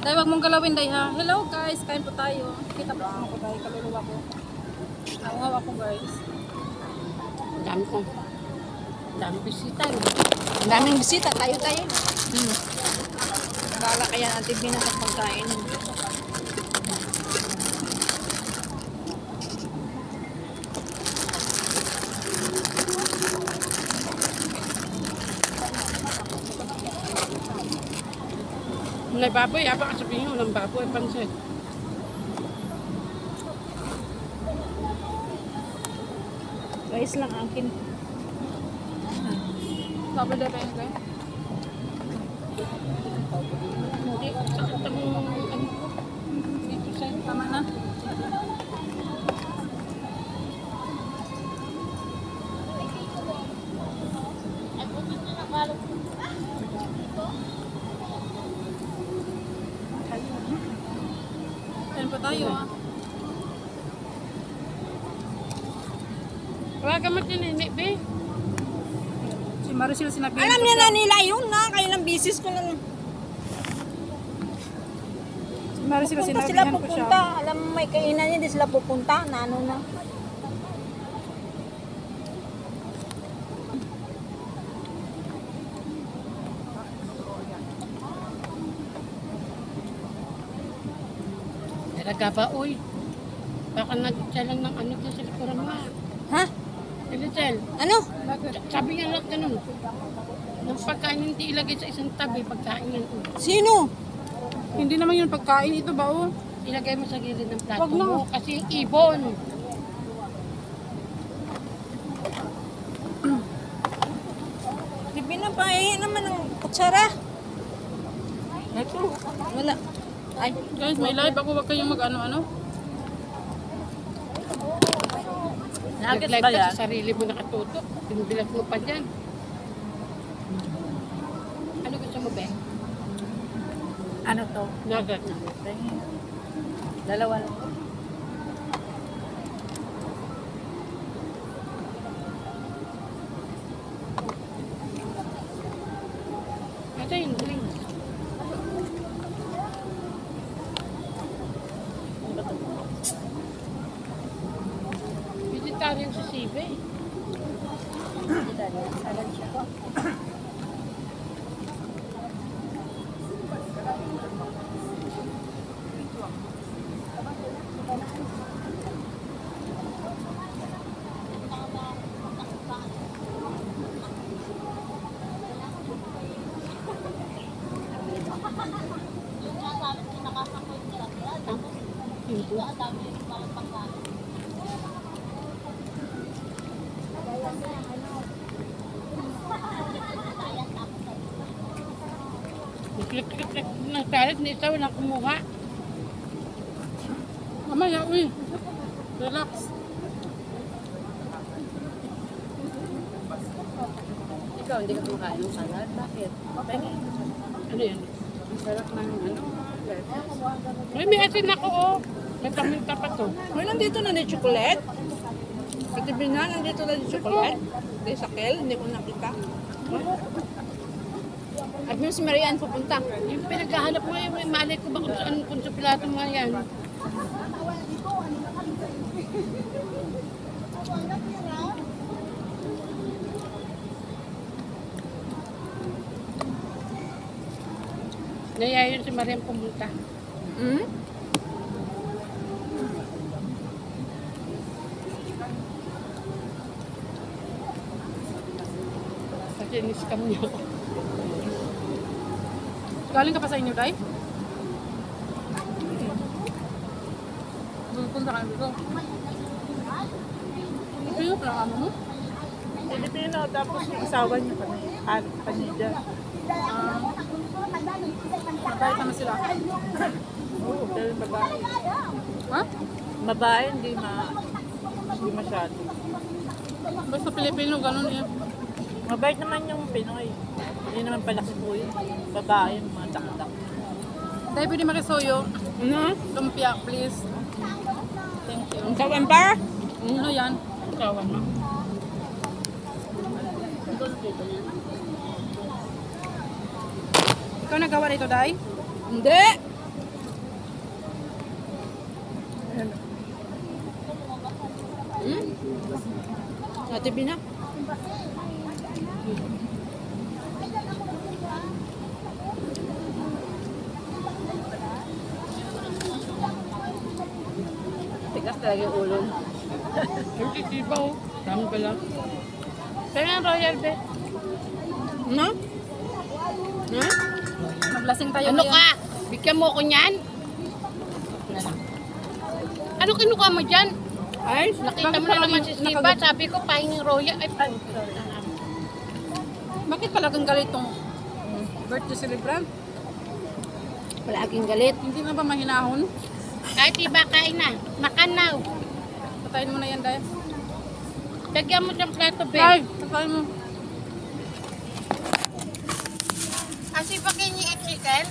Day, wag mong galawin, Day, ha? Hello, guys. Kain po tayo. Kita po ako, Day. Kaluluwa ko. Nakuhaw ako, guys. Ang dami ko. Ang daming bisita. Ang daming bisita, tayo. Bala kaya natin binasa pagkain. May baboy, baka sabihin nyo, walang baboy, pansit. Guys lang akin. Sabi, Day, kain ko. Hindi, sakit ang ano ko. Dito sa Tama na. Kain po tayo, ha? wala ka matinini, be. Si Maricel sinabi. Alam niya na nila yun na. Kaya ng bisis ko lang. Si Maricel Punta sila sinabihan ko siya. pupunta. Alam mo may kainan niya. Di sila pupunta. Na ano na. Talaga ba, uy? Baka nag-challenge ng ano dyan sa likuran mo. Ha? Little, Ano? sabi nga lang ganun. Ng pagkain hindi ilagay sa isang tabi, pagkain yan. Sino? Hindi naman yun pagkain. Ito ba, oh? Ilagay mo sa gilid ng plato Wag na. mo kasi ibon. Di pinapahihin naman ng kutsara. Wala. Ay, Guys, may live ako. Huwag kayong mag-ano-ano. nuggets Nag-live ba ka yan? sa sarili mo nakatutok. Pinibilat mo pa dyan. Ano gusto mo, Ben? Ano to? Nugget. Dalawa lang. Ito yung drinks. Vegetarian si Sibe. Salad siya. Klik-klik ng salad ni isa walang kumuha. Mamaya, uy. Relax. Ikaw, hindi ka kumakain ng salad? Bakit? Ano yan? Sarap ng ano. Uy, may asin ako, oh. May paminta pa to. Uy, nandito na ni chocolate. Katibi na, nandito na ni chocolate. Hindi sa Kel, hindi ko nakita. At yung si Marian pupunta. Yung pinaghahanap mo yun, may malay ko ba kung saan kung sa pilato mo yan. Nayayon si Mariam pumunta. Hmm? Kasi niskam niyo. Galing ka pa sa inyo, Day? Pupunta ka dito. Ano pala amo mo? Pilipino, tapos yung asawa niya kanina. Mabait naman sila. Oo, pero babae. Ha? Babae, hindi masyado. Basta Pilipino, ganun eh. Mabait naman yung Pinoy. Hindi naman pala si Puy. Babae, yung mga takdak. Day, pwede makisuyo. Ano? Lumpia, please. Thank you. Ang kawan pa? Ano yan? Kawan mo. Ikaw nagawa nito, Day? Hindi. Ate Bina. Tigas talaga yung ulo. Yung titibaw. Dami pala. Kaya nga royal be. No? No? Maglasing tayo Ano ngayon. ka? Bigyan mo ko niyan? Ano kinuha mo dyan? Ay, Nakita Bakit mo na palagi naman si Steve. nakagat- Sabi ko, pahinging royal. Ay, Bakit talagang galit tong birthday celebrant? palaging galit. Hindi na ba mahinahon? kahit iba kain na. Makan na. Patayin mo na yan, Day. Lagyan mo siyang plato, be. Day, patayin mo. Asi pa kayo yung chicken?